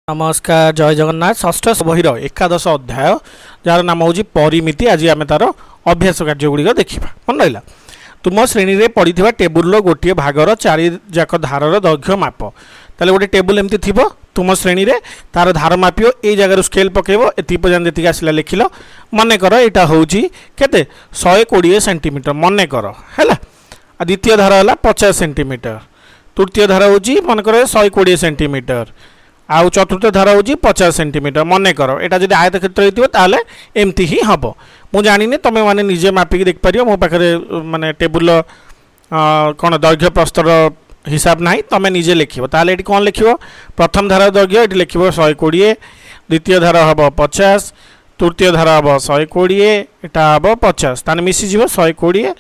नमस्कार जय जगन्नाथ षष्ठ बहिर एकादश अध्याय जार नाम हूँ परिमिति। आज आम तार अभ्यास कार्यगुड़िक देखा मन रहा। तुम श्रेणी में पड़ा टेबुल गोटे भागर चारिजाक धारर दैर्घ्य माप। ताले गोटे टेबुल एमती थी तुम श्रेणी में तार धार मापिव ये जगार स्केल पकेब एति पर्यंत जी आसला लिखिल मनकर यहाँ हूँ के 120 सेंटीमीटर मनकर है। द्वितीय धार है 50 सेंटीमीटर, तृतीय धार हूँ मनकर 120 सेंटीमीटर, आउ चतुर्थ धार हूँ 50 सेंटीमीटर मनकर। यहाँ जब आयत क्षेत्र होता एमती ही हम मुझे जानी तुम मैंने निजे मापिक देखिपर मो पाखे माने टेबुल कौन दैर्घ्य प्रस्तर हिसाब ना तुम निजे लिख ये कौन लिख प्रथम धार दैर्घ्य ये लिख 120, द्वितीय धार हम 50, तृतीय धार हम 120, यहाँ हम 50 ताने मिसीज 120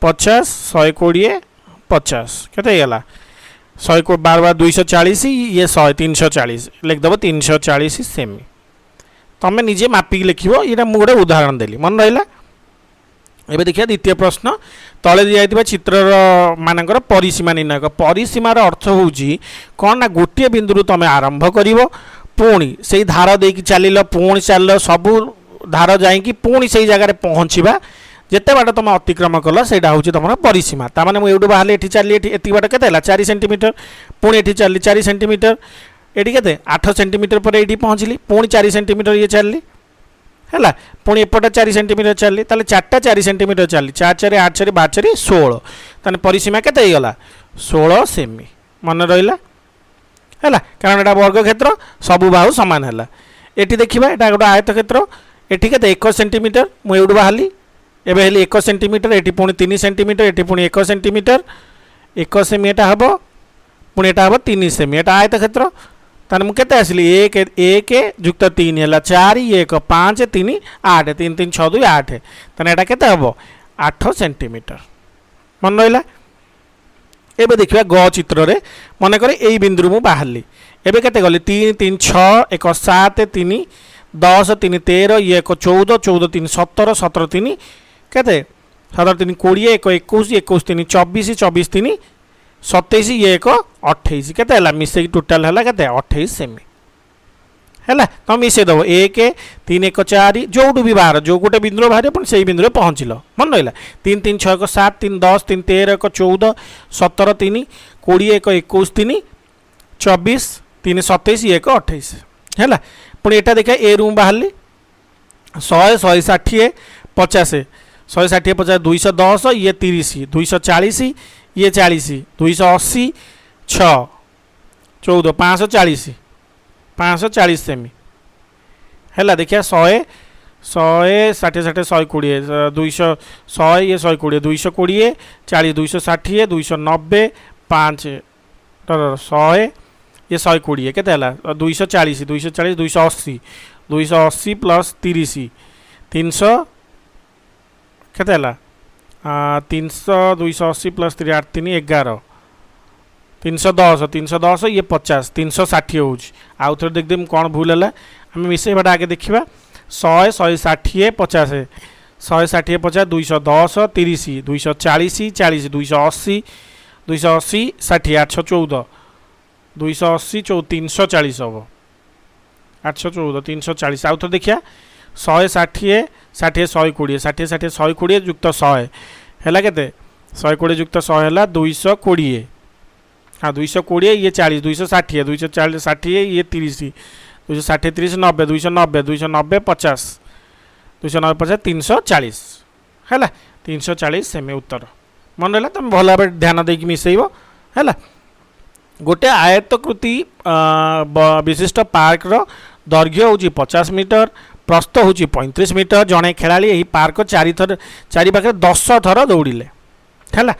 50 120 50 के 100 को बार बार 240 ये 100 340 लिखदेव 340 सेमी। तुम निजे मापिक लिख ये मुझे उदाहरण देली मन रहा। एबे देखिए द्वितीय प्रश्न तले दिया चित्रर मानकर परिसीमा निर्णय। परिसीमार अर्थ हूँ कौन ना गोटे बिंदु तुम आरंभ कर पुणी से धार दे चल पुणी चल सबू धार जाकि पुणी से जगह पहुँचवा जिते बाट तुम अतिक्रम कल से हूँ तुम परिसीमा। ताने मुझे बाहर ये चली एति बाट के 4 सेंटीमीटर पुणी ये चलि 4 सेंटीमीटर ये के 8 सेंटीमीटर पर ये पहुँचली पुणी 4 सेंटीमीटर ये चलि है पुणी एपटे 4 सेंटीमीटर चलि ताले 4 सेंटीमीटर चलि 4 4 8 4 12 4 16 ताने परिसीमा के 16 सेमी मन रहा है। कारण यहाँ वर्ग क्षेत्र सबू बाहु सामान है। ये देखा यहाँ गोटे आयत क्षेत्र ये के 1 सेंटीमीटर मुझे बाहरी एवं हेली 1 सेंटीमीटर ये पुणी 3 सेंटीमीटर ये पुणी 1 सेंटीमीटर 1 सेमी यहाँ हम पुणी यहाँ हम 3 सेमी यहाँ आयत क्षेत्र ताने मुझे आसली 1 1 जुक्त 3 है 4 1 5 3 8 3 3 6 2 8 ताने यहाँ के हम 8 सेंटीमीटर मन रहा। एबे देखिए ग चित्र रे मनकर यही बिंदु मु बाहरली एबे केते गली 3 3 6 1 7 3 10 3 13 ये 1 14 14 3 17 17 3 केते 17 3 20 1 21 21 3 24 24 3 27 ये 1 28 केते हला मिसे टोटल हला केते 28 सेमी है। तुम मिसे दब 1 3 1 4 जोटू भी बाहर जो गोटे बिंदु बाहर पुणी से बिंदु पहुँचल मन रहा 3 3 6 1 7 3 10 3 13 1 14 17 3 20 1 21 3 24 3 27 1 28 है। पुणी यहाँ देखा ए रूम बाहरली 100 160 50 160 50 210 ये 30 240 ये 40 280 6 14 540 540 सेमी है। देखिए 100 100 60 60 120 200 100 ये 120 220 40 260 290 5 100 ये 120 के 240 240 280 280 प्लस 30 300 के 300 280 प्लस 3 8 3 11 310 310 ये 50 360 हो आउ थे देखदे कौन भूल है आम मिसेबाटा आगे देखा 100 160 50 160 50 210 30 240 40 280 280 60 814 280 340 हम 814 340 आउ थे देखिए 100 60 60 120 60 60 120 जुक्त 100 है के 120 जुक्त 100 है 220 हाँ 220 ये 40 260 240 60 ये 30 260 30 90 290 290 50 290 50 340 है 340 सेमी उत्तर मन रहा। तुम भल भाव ध्यान देकी मिसेब है। गोटे आयतकृति विशिष्ट पार्क दैर्घ्य हूँ 50 मीटर प्रस्थ हूँ 35 मीटर जड़े खेलाड़ी पार्क 4 पाखे 10 थर दौड़े है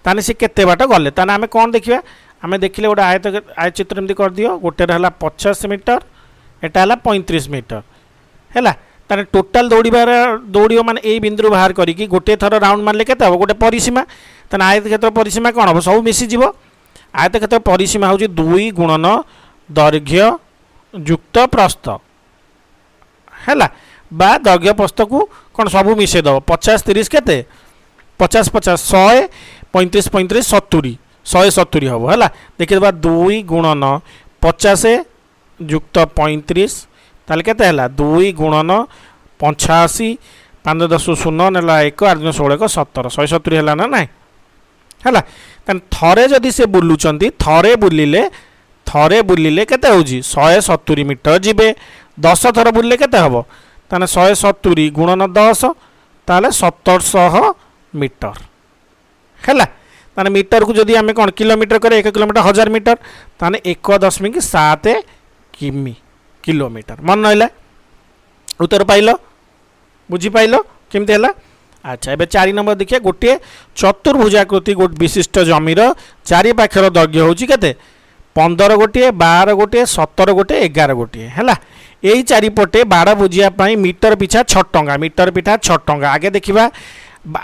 ताने सी केते बाट गले ताने आमे कौन देखिए आमे देखिले गोटे आयत चित्र एमती कर दियो गोटे है 50 मीटर एटा है 35 मीटर है ताने टोटाल दौड़ माने यही बिंदु बाहर करी गोटे थर राउंड मारे के गोटे परिसीमा ताने आयत क्षेत्र परिसीमा कौन हम सब मिसीज आयत क्षेत्र परिसीमा हूँ 2 गुणन दैर्घ्य जुक्त प्रस्थ है दैर्घ्य प्रस्थ को कौन सब मिसेदेव 50 30 के 50 50 100 35 35 70 170 हम है देखिए 2 गुणन 50 जुक्त 35 ताले केते हला 2 गुणन 85 5 10 0 नेला 1 8 16 1 17 170 हला ना नाइ हला तन थरे जदि से बुलुचंती थरे बुलिले केते होजी 170 मीटर जिबे 10 थर बुलिले केते हबो ताने 170 गुणन 10 ताले 1700 मीटर हला ताने मीटर को जदि आमे कोन किलोमीटर करे 1 किलोमीटर 1000 मीटर ताने 1.7 किमी किलोमीटर मन नइला उत्तर पाइलो बुझी पाइलो केमते हला। अच्छा एबे 4 नंबर देखिए गोटे चतुर्भुजाकृति गोटे विशिष्ट जमीर चारि पाखर दैर्घ्य होची केते 15 गोटे 12 गोटे 17 गोटे 11 गोटे है यही चारिपटे बाड़ बुझापी मीटर पिछा 6 टंका मीटर पिछा 6 टंका आगे देखा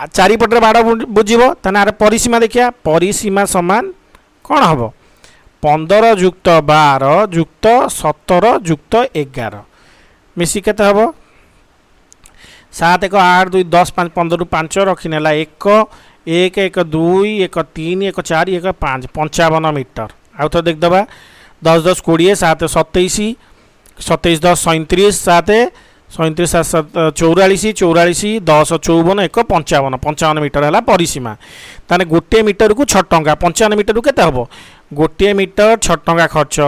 चारिपटे बाड़ बुझब तार परिसीमा देखिया परिसीमा समान कौन हम 15 जुक्त 12 जुक्त 17 जुक्त 11 मिसी के हम 7 1 8 2 10 5 15 5 रखिनेला 1 1 1 2 1 3 1 4 1 5 55 मीटर आउ तो देखदबा 10 10 20 7 27 27 10 37 7 37 7 44 44 10 54 1 55 55 मीटर है परिसीमा ताने गोटे मीटर को 6 टंका 55 मीटर को केते हबो गोटे मीटर 6 टंका खर्च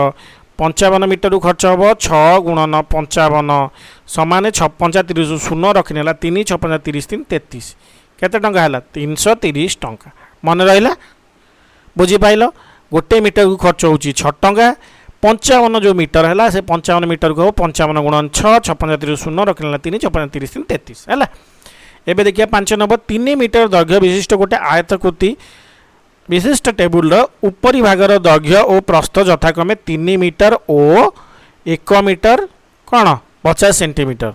55 मीटर को खर्च हम 6 गुणन 55 समान 6 35 शून्य रखिनेला 3 6 35 3 33 केते टंका है 330 टंका मन रहा बुझीपाल गोटे मीटर को खर्च हो 6 टंका 55 जो मीटर है से 55 मीटर को 55 गुणन 6 6 35 शून्य रखिनेला 3 6 35 3 33 है एबे देखिए 5 नंबर 3 मीटर दैर्घ्य विशिष्ट गोटे आयताकृति विशिष्ट टेबुल उपरी भागर दैर्घ्य और प्रस्थ यथाक्रमे 3 मीटर और 1 मीटर कौन 50 सेंटीमीटर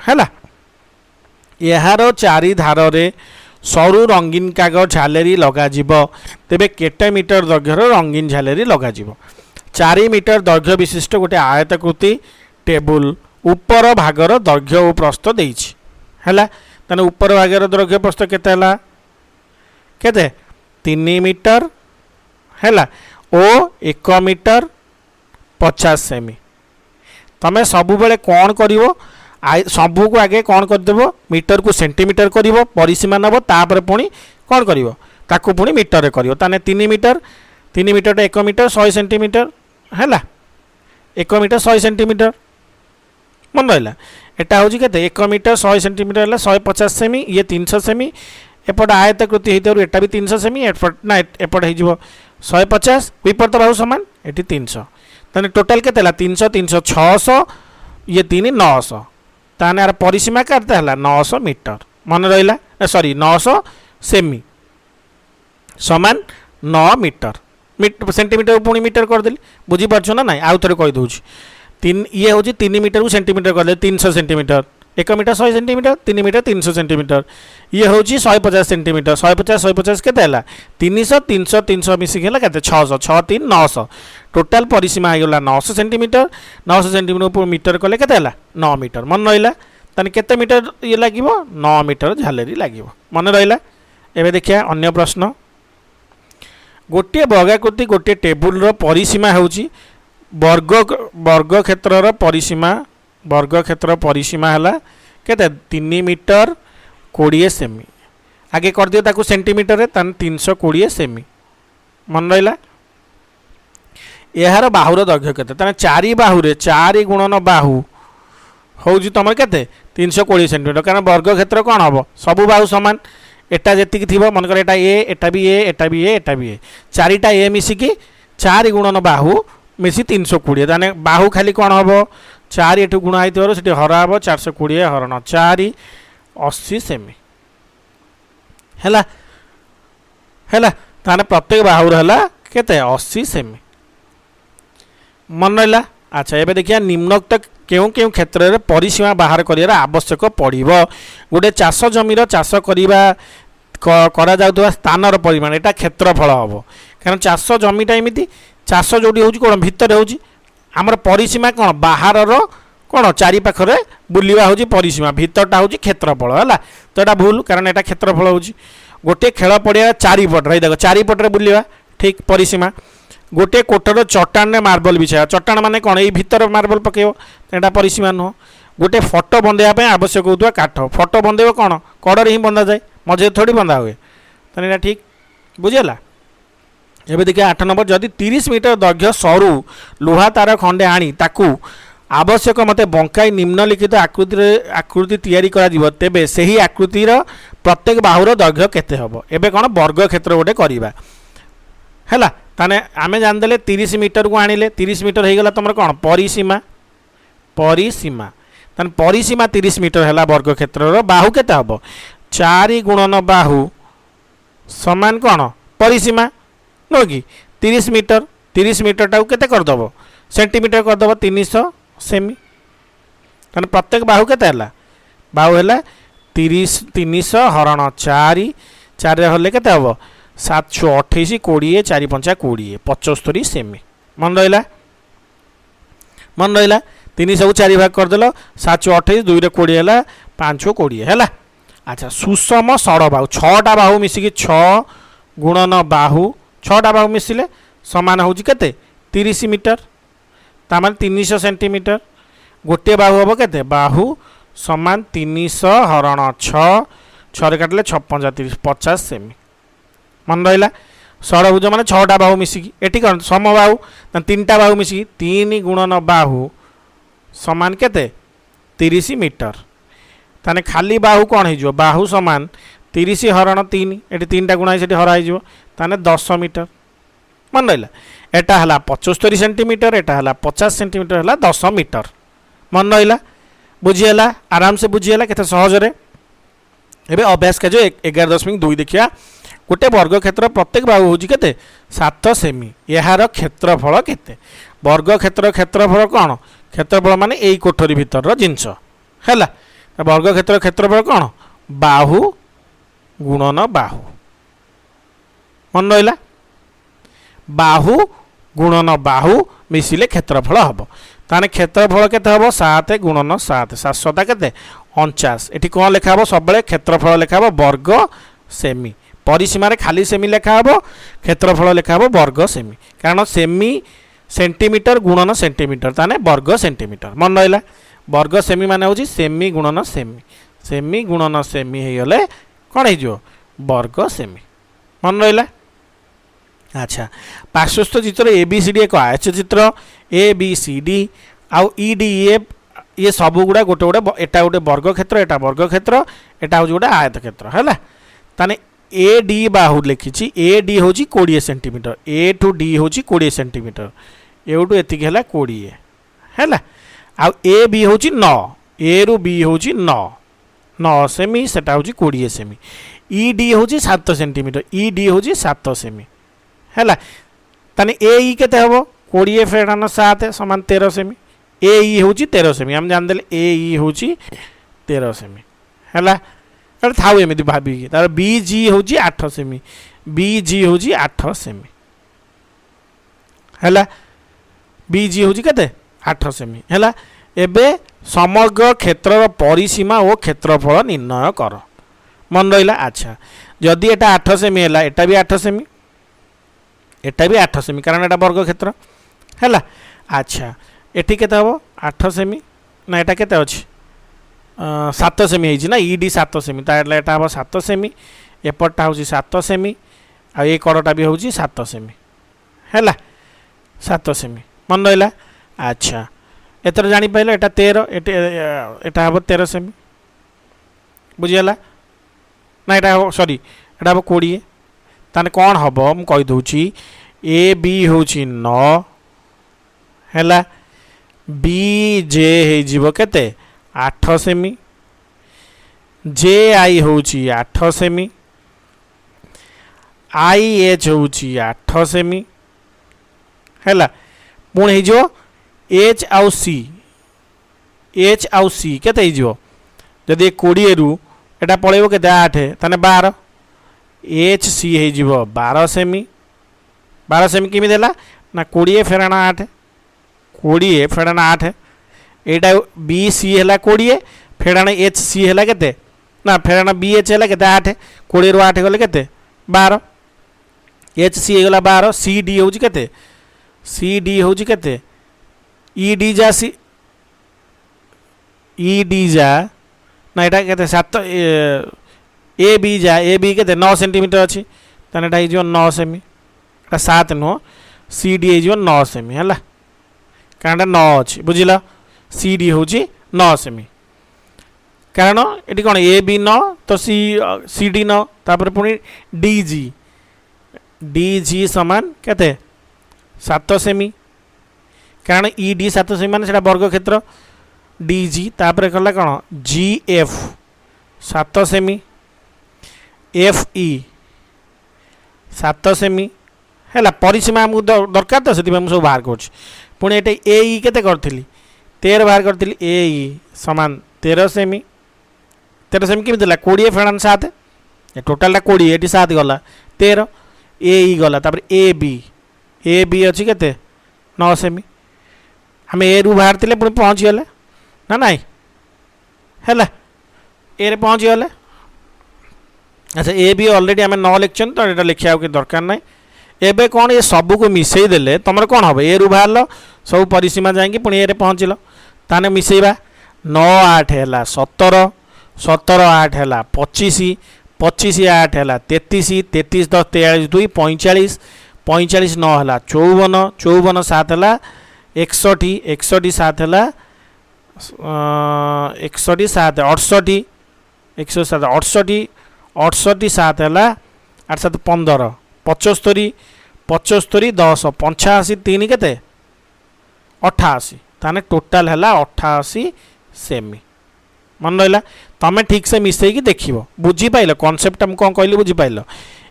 है यार चारि धार रे सरु रंगीन कागज झालेरी लगा तेबे केटे मीटर दैर्घ्यर रंगीन झालेरी लगा 4 मीटर दैर्घ्य विशिष्ट गोटे आयताकृति टेबुल उपर भागर दैर्घ्य और प्रस्थ देइछि हैला तने उपर भागर दैर्घ्य प्रस्थ केते हला केते 3 मीटर हैला ओ 1 मीटर 50 सेमी तमे सबु बेले कोन करिवो सबू को आगे कौन करदेव मीटर को सेंटीमीटर कर परिसीमा नब तापर पुणी कौन कर ताकू पुणी मीटर कर 3 मीटर 1 मीटर 100 सेंटीमीटर है 1 मीटर 100 सेंटीमीटर मन रहा एटा हूँ के 1 मीटर 100 सेंटीमीटर है 150 सेमी ये 300 सेमी एपट आयताकृति होता एटा भी 300 सेमी एपट ना एपट हो 150 विपरीत बाहु सामान ये 300 तेना टोटाल के 300 300 600 ये 3 900 ताने यार परिसीमा करते है 900 मीटर मन रहा सॉरी 900 सेमी समान 9 मीटर सेंटीमीटर पुणी मीटर करदेली बुझीपार ना ना आउ थे कहीदे ये हूँ 3 मीटर को सेंटीमीटर करदे 300 centimetre 1 metre 100 centimetre 3 metre 300 centimetre ये हूँ 150 सेंटीमीटर 150 के 300 300 300 मिसिक है 600 6 3 900 टोटाल परिसीमा होगा 900 सेंटीमीटर 900 सेंटीमीटर मीटर कले के 9 मीटर मन रहा ताने केते मीटर ये लगे 9 मीटर झालेरी लगे मन रहा एवं देखिए अन्य प्रश्न गोटे वर्गाकृति गोटे टेबुल परिसीमा हूँ वर्ग क्षेत्र परिसीमा है केते 3 मीटर 20 सेमी आगे कर दियो ताकू सेंटीमीटर रे 320 सेमी मन रहा यार बाहुर दैर्घ्य केते 4 बाहु 4 गुणन बाहु हूँ तुम के 320 सेंटीमीटर कारण वर्ग क्षेत्र कौन हम सबू बाहु सामान एटा जी थी मनकर एटा एटा भी एटा भी एटा भी चारिटा ए मिसिकी 4 गुणन बाहु मिसी 320 ताने बाहु खाली कौन हम 4 एठू गुणा होती हरा हम 420 हरण 4 80 सेमी है ताने प्रत्येक बाहुर है केते 80 सेमी मन रहा अच्छा एबे देखिए निम्नोक्त केउं केउं क्षेत्र में परिसीमा बाहर कर आवश्यक पड़ो गोटे चाष जमीर चाष करा स्थानर परिमाण एटा क्षेत्रफल हम कारण चाष जमीटा एमती चाष जो हूँ कौन भितर हूँ आमर परिसीमा कौन बाहर कौन चारि पाखरे बुलवा हूँ परिसीमा भितरटा हूँ क्षेत्रफल है तो यहाँ भूल कारण यहाँ क्षेत्रफल हूँ गोटे खेल पड़िया चारिपट रही देख चारिपटे बुलवा ठीक परिसीमा गोटे कोठर चट्टान मार्बल बिछा चट्टान माने कौन ये भितर मार्बल पकेब एटा परिसीमा नुह गोटे फटो बंधाइवाई आवश्यक होता काठ फटो बंधेब कौन कड़े ही बंधा जाए मझे थोड़ी बंधा हुए तो ठीक बुझेगा। एबे देखिए 8 नंबर जदि 30 मीटर दैर्घ्य सरू लुहा तार खंडे आनी ताकू आवश्यक मते बंकाई निम्नलिखित आकृति तैयारी करा जीवो तेबे सही आकृतिर प्रत्येक बाहुर दैर्घ्य केते हबो एबे कोन वर्ग क्षेत्र गोटे करबा हैला ताने आमे जान देले 30 मीटर को आनिले 30 मीटर हे गला तमर कोन परिसीमा ताने परिसीमा 30 मीटर हैला वर्ग क्षेत्र रो बाहु केते हबो 4 गुणन बाहु समान कोन परिसीमा नो कि 30 मीटर टाକୁ केते कर दबो सेंटीमीटर कर दबो 300 सेमी ताने प्रत्येक बाहु केते हला बाहु हला 300 हरण 4 4 रे हले केते हबो 728 20 4 5 20 75 सेमी मन रहिला 300 को 4 भाग कर देलो 728 2 रे 20 हला 5 20 हला। अच्छा सुषम सड़ बाहु 6टा बाहु मिसिकी 6 गुणन बाहु 6टा बाहु मिसिले समान होउची केते 30 मीटर तामान 300 सेंटीमीटर गोटे बाहु हम केते बाहु समान 300 हरण 6 6 काटले 6 35 50 सेमी मन रहा षडभुज माने 6टा बाहु मिसिकी एटी कौन सम बाहु 3टा बाहु मिसिकी 3 गुणन बाहु समान केते 30 मीटर ताने खाली बाहु कौन हो बाहु समान 30 हरण 3 एटी 3टा गुणा से हरा हो ताने 10 मीटर मन रहा एटा हला 75 सेंटीमीटर एटा हला 50 सेंटीमीटर हला 10 मीटर मन रहा बुझीगला आराम से बुझीगला केते सहजरे। एबे अभ्यास का जो 11.2 देखिया गोटे वर्ग क्षेत्र प्रत्येक बाहु होची केते 7 सेमी यार क्षेत्रफल केते वर्ग क्षेत्रफल कौन क्षेत्रफल माने एई कोठरी भितर जिनस हैला वर्ग क्षेत्रफल कौन बाहु गुणन बाहु मन रहा बाहु गुणन बाहु मिसिले क्षेत्रफल हम ताने क्षेत्रफल केते हम 7 गुणन 7 700 केते 49 एटी कौन लेखा हम सब क्षेत्रफल लेखा हम वर्ग सेमी परिसीमा रे खाली सेमी लेखा हम क्षेत्रफल लेखा हम वर्ग सेमी कारण सेमी सेंटीमीटर गुणन सेंटीमीटर ताने वर्ग सेंटीमीटर मन रहा वर्ग सेमी माने होची सेमी गुणन सेमी हे गले कौन हो वर्ग सेमी मन रहा। अच्छा पार्श्वस्थ चित्र ABCD एक आयत चित्र ABCD आउ EDF ये सब गुड़ा गोटे गोटे एटा गोटे वर्ग क्षेत्र एटा वर्ग क्षेत्र एटा हो गोटे आयत क्षेत्र है ताने AD बाहु लिखी AD हूँ 20 सेंटीमीटर A टू D हूँ 20 सेंटीमीटर एवटू एति है 20 है आउ AB हूँ 9 A रु B हूँ 9 सेमी सेटा हूँ 20 सेमी ED हूँ 7 सेंटीमीटर ED हूँ 7 सेमी है ताने AE केते हम 20 फेड़ान 7 समान 13 सेमी AE हूँ 13 सेमी हम जान देले AE हूँ 13 सेमी है थाऊ एमती भाविकी तार BG हूँ 8 सेमी BG हूँ 8 सेमी है BG हूँ केते 8 सेमी है एबे समग्र क्षेत्र परिसीमा और क्षेत्रफल निर्णय कर मन रहा। अच्छा जदि एटा 8 सेमी है एटा भी 8 सेमी एटा भी 8 सेमी कारण एटा वर्ग क्षेत्र है। अच्छा एटी केते हम 8 सेमी ना एटा केते अछि 7 सेमी है ना ED 7 सेमी ताले एटा हम 7 सेमी एपटा हूँ 7 सेमी आ ये कड़टा भी हूँ 7 सेमी है 7 सेमी मन रहा। अच्छा एतर जानी पाइल एटा 13 एटा हम 13 सेमी बुझीगला ना एटा सॉरी एटा हम 20 ताने कौन हम मुझे कहीदे AB हूँ 9 है BJ हो केते 8 सेमी JI हूँ 8 सेमी IH हूँ 8 सेमी है पुणी हो H आउ C केते हो जदि 20 रु एटा पड़ेबो केते 8 ताने 12 HC हो 12 सेमी केमी देला ना 20 फेराण 8 20 फेराण 8 एटा BC है 20 फेराण HC है केते ना फेराण BH है केते 8 20 रु 8 गले केते 12 HC गला 12 CD हूँ केते सी डी हूँ केते ई डी जा सी ई डी जा ना यहाँ के 7 ए बी के 9 सेंटीमीटर अच्छी ताने ये 9 सेमी 7 नुह सी डी हो 9 सेमी है कारण 9 अच्छी बुझिल सी डी हूँ 9 सेमी कारण ये कौन ए बी 9 तो सी डी 9 तापर पुणी डी जी सामान केते 7 सेमी कारण ई डी 7 सेमी मान से वर्ग क्षेत्र डी जी तापर कला कौन जी एफ 7 सेमी एफ ई 7 सेमी है परिसीमा आमको दरकार तो से सब बाहर कर पुणी ये ए ई केते करी 13 बाहर करी ए ई सामान 13 सेमी 13 सेमी केमी 20 फेणान 7 टोटाल 20 ये 7 गला 13 ए ई गला तापर ए बी अच्छी केते 9 सेमी आम ए रु बाहर थे पुणी पहुँच गले ना नाई है ए रे पहुँच गले अच्छा ए बी ऑलरेडी आम 9 लिखन तो ये लिखा कि दरकार ना एबे कौन ये सबू को मिसई देले तुम कौन हम ए रु बाहर सब परिसीमा जाकि पुणी ए पहुँचल ताने मिसेबा 9 8 है 17 17 8 है 25 25 8 है 33 33 10 43 2 45 45 9 है 54 54 7 है 61 61 7 है 61 7 68 107 68 68 7 है 8 7 15 75 75 10 85 3 के 88 ताने टोटाल है 88 सेमी मन रहा तमें ठीक से मिसई देख बुझीपाल कनसेप्ट हम कौन कहली बुझीपाल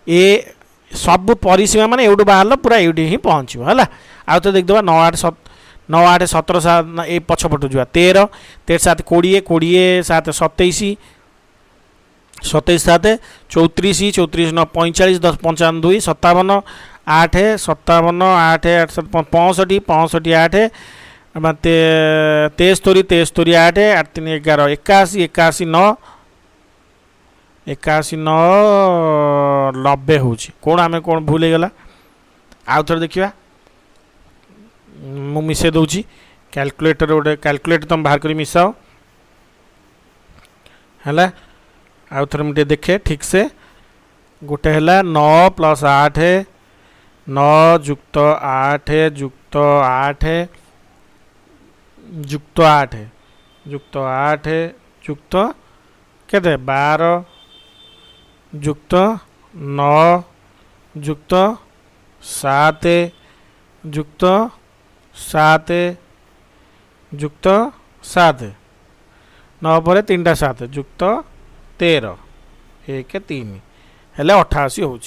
ए सब परिसीमा मान एवटू बाहर पूरा ये ही पहुँच है आउ तो देखा 9 8 17 7 ये पछपटू जा 13 13 7 20 20 7 27 27 7 34 34 9 45 10 55 2 57 8 57 8 8 65 65 8 73 73 8 8 3 11 81 81 9 81 9 90 हूँ कौन आम कौन भूल गला आउ थे देखा मु मिसे दूची कैलकुलेटर गोटे कैलकुलेटर तुम बाहर कर मिसाओ है आउ थे मुझे देखे ठीक से गोटे है 9 + 8 9 + 8 + 8 जुक्त 8 जुक्त 8 जुक्त केते 12 जुक्त 9 जुक्त 7 जुक्त 7 जुक्त 7 9 पर 3टा 7 जुक्त 13 1 3 हेले 88 हो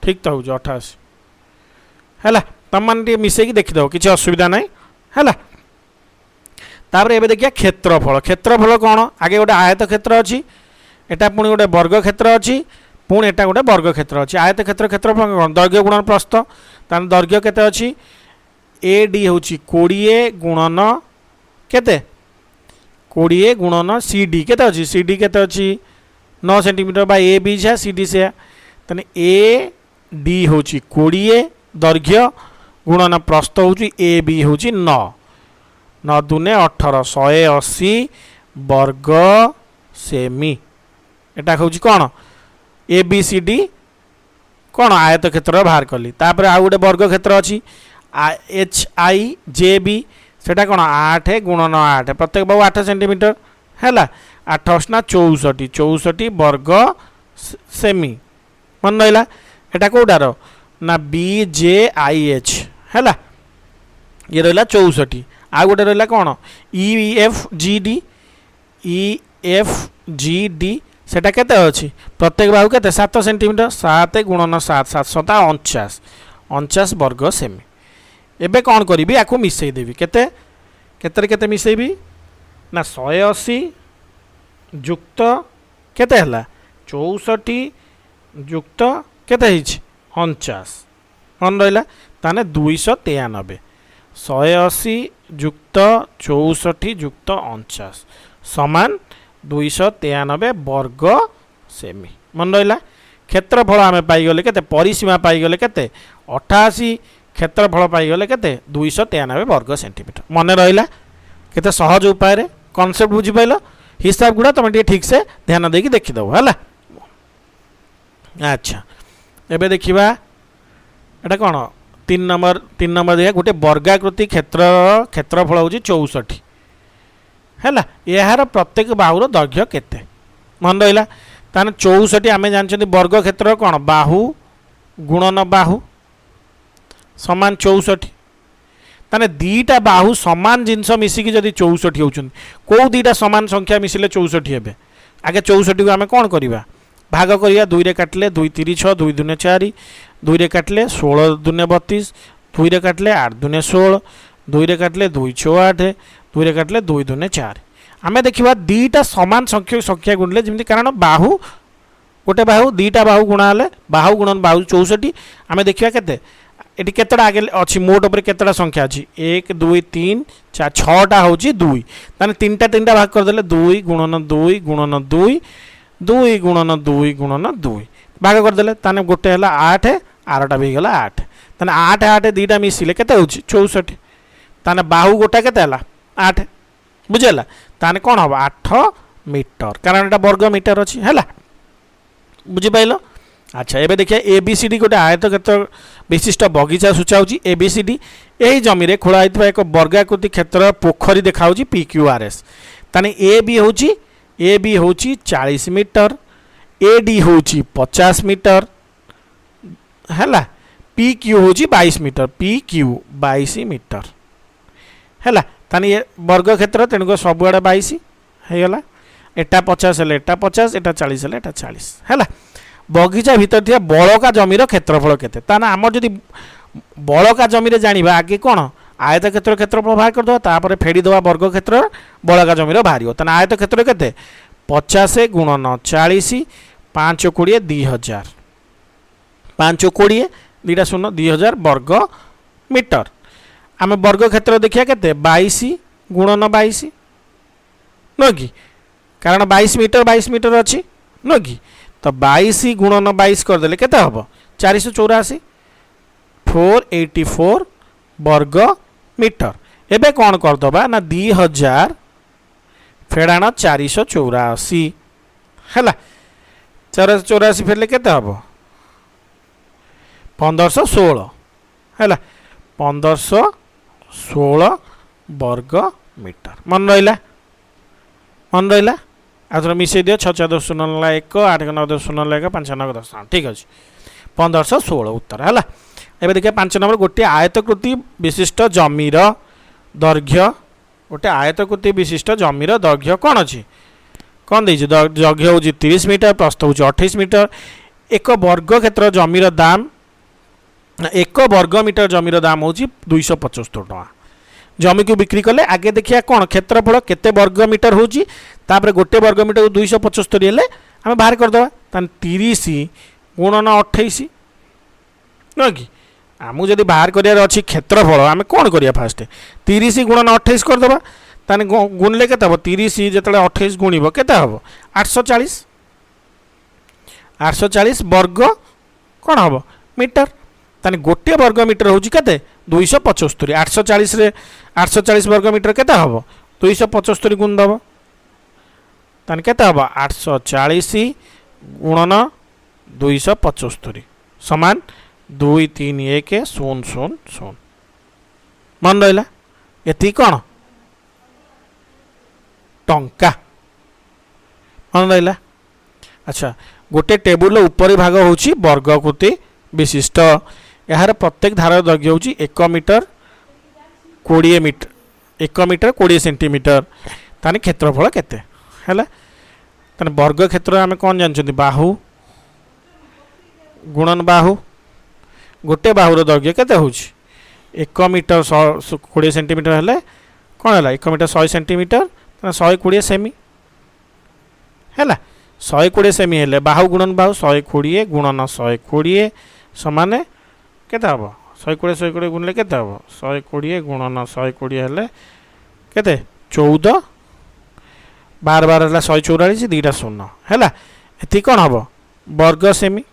ठीक तो हो 88 है तुम मैंने मिसेक देखीद किसी असुविधा ना है तापर एबे देखिए क्षेत्रफल क्षेत्रफल कौन आगे गोटे आयत क्षेत्र अच्छी एटा पुणी गोटे वर्ग क्षेत्र अच्छी पुणी एटा गोटे वर्ग क्षेत्र अच्छी आयत क्षेत्र क्षेत्रफल कौन दैर्घ्य गुणन प्रस्थ तार दैर्घ्य केते अच्छी ए डी हूँ 20 गुणन केते 20 गुणन सी डी केते अच्छी सी डी केते अच्छी 9 सेंटीमीटर बा ए बी से सी डी से तेने ए डी हूँ 20 दैर्घ्य गुणन प्रस्थ हूँ ए बी हूँ 9 9 दूने 18 180 वर्ग सेमी एटा हूँ कौन ए बी सी डी कौन आयत क्षेत्र बाहर कली तापर आउ गोटे वर्ग क्षेत्र अच्छी एच आई जे बी सेटा कौन 8 गुणन 8 प्रत्येक बाबू 8 सेंटीमीटर है 8 × 64 64 वर्ग सेमी मन रहा एटा कौटार ना बी जे आई एच है ये रहा 64 आ गोटे रहा कौन ई एफ जी डी सेटा केते अच्छी प्रत्येक बाहु केते 7 सेंटीमीटर 7 गुणन 7 7 7 49 49 वर्ग सेमी एबे कौन करी आपको मिसई देवी केते केते केते मिसेबी ना 180 जुक्त केते हला 64 जुक्त केते हिच 49 मन रहा ताने 293 180 जुक्त 64 जुक्त 49 समान 293 वर्ग सेमी मन रहा क्षेत्रफल आम पाईगले केते परिसीमा पाईगले केते 88 क्षेत्रफल पाइगले केते 293 वर्ग सेंटीमीटर मन रहा केते सहज उपाय रे कॉन्सेप्ट बुझी पाइल हिसाब गुड़ा तुम ठीक से ध्यान देकी देखीदेव है। अच्छा एबे देखिबा एटा कौन 3 नंबर देखा गोटे वर्गाकृति क्षेत्रफल हूँ 64 है यार प्रत्येक बाहुर दैर्घ्य केते मन रहा ताने 64 आम जानते वर्ग क्षेत्र कौन बाहु गुणन बाहु समान 64 ताने दीटा बाहु समान जिनस मिसिकी जदि 64 होउछन को दीटा समान संख्या मिसिले 64 हेबे आगे 64 को आम कौन करवा भाग करिया 2 रे काटले 2 3 6 2 दूने 4 2 रे काटले 16 दूने 32 2 रे काटले 8 दूने 16 2 रे काटले 2 6 8 2 रे काटले 2 दूने 4 आम देखा दीटा समान संख्या गुणले जमी कारण बाहु गोटे बाहु दीटा बाहु गुणा हेले बाहु गुणन बाहु 64 आम देखा केते एटी केतटा आगे अच्छी मोट उपर केतटा संख्या अच्छी 1 2 3 4 6टा हूँ 2 ताने 3टा भाग करदे 2 गुणन 2 गुणन 2 2 गुणन 2 गुणन 2 भाग करदे ताने गोटे है 8 आरटा भी गला 8 ताने 8 8 दीटा मिसिले केते हूँ 64 ताने बाहु गोटा केते 8 बुझेला ताने कौन हम 8 मीटर कारण एटा वर्ग मीटर अच्छी है बुझीपाल। अच्छा एबे देखिए एबीसीडी गोटे आयतक्षेत्र विशिष्ट बगीचा सूचाऊँ एबीसीडी यही जमी रे खोला होता एक वर्गाकृति क्षेत्र पोखरी देखा PQRS ताने ए बी हूँ 40 मीटर एडी हूँ 50 मीटर है PQ हूँ 22 मीटर PQ 22 मीटर है ताने ये वर्ग क्षेत्र तेणुक सबुआड़े 22 होगा एटा 50 हेले एटा 50 एटा 40 हेले एटा 40 है बगीचा भीतर थी बड़का जमीर क्षेत्रफल केते ताना आमर जदि बड़का जमी जानिबा आगे कौन आयत क्षेत्रफल बाहर करदे तापर फेड़ीदे वर्ग क्षेत्र बड़का जमीर बाहर ताना आयत क्षेत्र केते 50 गुणन 40 5 20 2000 5 20 2 शून्य 2000 वर्ग मीटर आम वर्ग क्षेत्र देखिए केते 22 गुणन 22 न कि कारण 22 मीटर अच्छी न कि तो 22 गुणन 22 करदे केते हम 484 484 वर्ग मीटर एबे कौन करदबा ना 2000 फेड़ाण 484 है 484 फेरले केते हम 1516 है 1516 वर्ग मीटर मन रहा आथर मिसई दियो 6 4 0 1 8 9 10 0 1 5 9 10 ठीक अच्छे 1516 उत्तर है। एबे देखिए 5 नंबर गोटे आयतकृति विशिष्ट जमीर दैर्घ्य गोटे आयतकृति विशिष्ट जमीर दैर्घ्य कौन अच्छी कौन दे दैर्घ्य हूँ 30 मीटर प्रस्थ हूँ 28 मीटर एक वर्ग क्षेत्र जमीर दाम 1 वर्ग मीटर जमीर दाम हूँ 275 टଙ୍କା जमी को बिक्री कले आगे देखिए कौन क्षेत्रफल केते वर्ग मीटर होची तापर गोटे वर्ग मीटर 275 हेले आम बाहर करदे 30 गुणन 28 न कि आमको जब बाहर करार अच्छी क्षेत्रफल आम कौन करिया फास्ट 30 गुणन 28 करदे ताने गुणले केते हम 30 जिते 28 गुणिब केते हम 840 वर्ग कौन हम मीटर ताने गोटे वर्ग मीटर हूँ केते 275 840 रे 840 वर्ग मीटर केते हम 275 गुण दब ताने केते हम 840 गुणन 275 समान 2 3 1 0 0 0 मन रहा ये कौन टंका मन रहा। अच्छा गोटे टेबुल ऊपरी भाग हूँ वर्गकृति विशिष्ट यार प्रत्येक धार दैर्घ्य हूँ 1 मीटर 20 मीटर 1 मीटर 20 सेंटीमीटर ताने क्षेत्रफल केते है ताने वर्ग क्षेत्र आम कौन जानते बाहु गुणन बाहु गोटे बाहुर दैर्घ्य केते हूँ 1 मीटर 20 सेंटीमीटर हेले कौन है 1 मीटर 100 सेंटीमीटर 120 सेमी है 120 सेमी हेले बाहु गुणन बाहु 120 गुणन 120 समान केते हम 120 गुणले केते हम 120 गुणन 120 हेले केते 14 बार बार है 144 2 शून्य है ये कौन हम वर्ग सेमी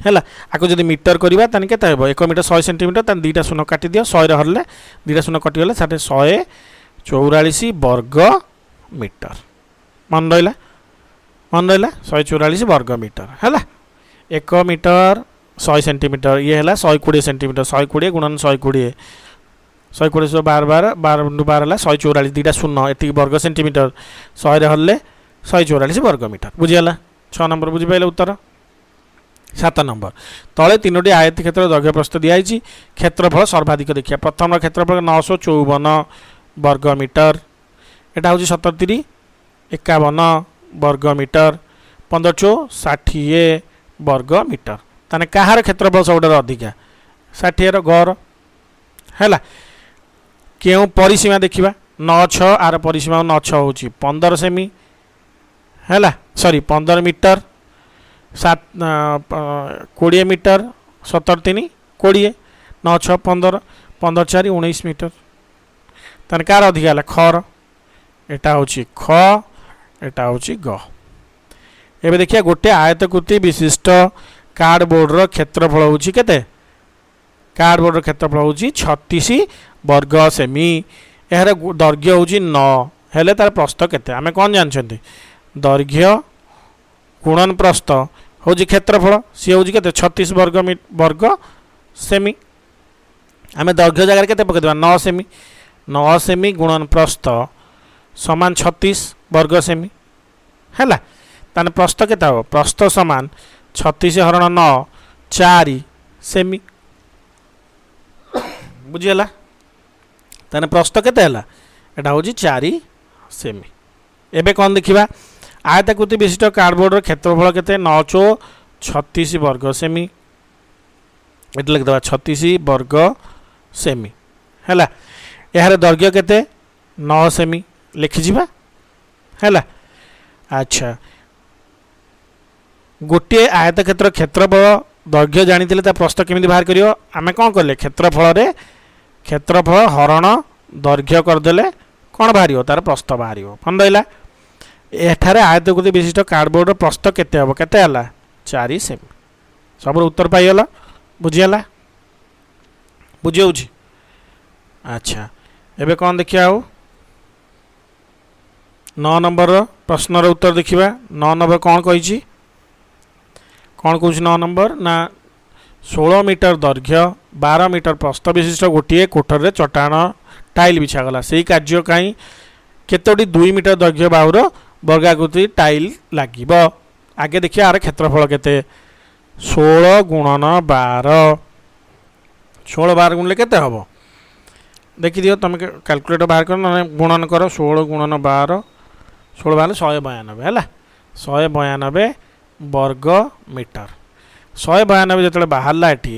है आपको जब मीटर करवा तानी केते हेबो 1 मीटर 100 सेंटीमीटर तानी दुईटा शून्य काटी दियो 100 रे हरले दुईटा शून्य कटिगले साथे 144 वर्ग मीटर मन रहा 144 वर्ग मीटर है 1 मीटर 100 सेंटीमीटर ये है 120 सेंटीमीटर 120 गुणन 120 120 12 12 12 12 144 दुईटा शून्य एति वर्ग सेंटीमीटर 100 रे हरले 144 वर्ग मीटर बुझीगला 6 नंबर बुझीपारे उत्तर 7 नंबर तले 3टी आयत क्षेत्र दैर्घ्य प्रस्थ दिखाई क्षेत्रफल सर्वाधिक देखिए प्रथम क्षेत्रफल 954 वर्ग मीटर यहाँ हूँ 77 51 वर्ग मीटर 15 60 वर्ग मीटर ताने कहार क्षेत्रफल सब अधिका 60 गौर है क्यों परिसीमा देखा 9 आर परिसीमा 9 हूँ 15 सेमी है सॉरी 15 मीटर 20 मीटर 17 3 20 9 6 15 15 4 19 मीटर ताने कार अधिका है खर एटा हूँ ख एटा हूँ ग एबे देखिए गोटे आयतकृति विशिष्ट कार्डबोर्डर क्षेत्रफल हूँ केते कार्डबोर्डर क्षेत्रफल हूँ 36 वर्ग सेमी यार दैर्घ्य हूँ 9 हेले तार प्रस्थ केते आमे कौन जानछंती दैर्घ्य गुणन प्रस्थ हूँ क्षेत्रफल सी हूँ केते 36 वर्ग सेमी आमे दैर्घ्य जगह केते पकेदबा 9 सेमी 9 सेमी गुणन प्रस्थ समान 36 वर्ग सेमी है ताने प्रस्थ केता हो प्रस्थ समान 36 हरण 9 4 सेमी बुझीगला ताने प्रस्थ केते हला एटा हूँ 4 सेमी एबे कौन देखिबा आयताकृति विशिष्ट कार्डबोर्डर क्षेत्रफल केते 9 चो 36 वर्ग सेमी एटा लिख दबा 36 वर्ग सेमी है यार दैर्घ्य केते 9 सेमी लिखिजिबा है अच्छा गोटे आयत क्षेत्र क्षेत्रफल दैर्घ्य जानी प्रस्थ केमी बाहर कर आम कौन कले क्षेत्रफल हरण दैर्घ्य करदे कौन बाहर तार प्रस्थ बाहर मन रहा एठारे आयतकृति विशिष्ट कार्डबोर्ड प्रस्थ केते हम केते 4 सेमी सब उत्तर पाईगला बुझीगला बुझी अच्छा एबे कौन देखिया हो 9 नंबर प्रश्नर उत्तर देखिबा 9 नंबर कौन कही कौन कौन 9 नंबर ना 16 मीटर दैर्घ्य 12 मीटर प्रस्थ विशिष्ट गोटे कोठर रे चट्टाण टाइल बिछागला से कार्य कहीं केतोटी 2 मीटर दैर्घ्य बाहुर वर्गाकृति टाइल लगे आगे देखिए आर क्षेत्रफल केते 16 गुणन 12 16 12 गुणले केते हबो देखी दियो तुम कैलकुलेटर बाहर कर ना गुणन कर 16 गुणन 12 16 12 192 है 192 वर्ग मीटर 192 जो बाहरला एटी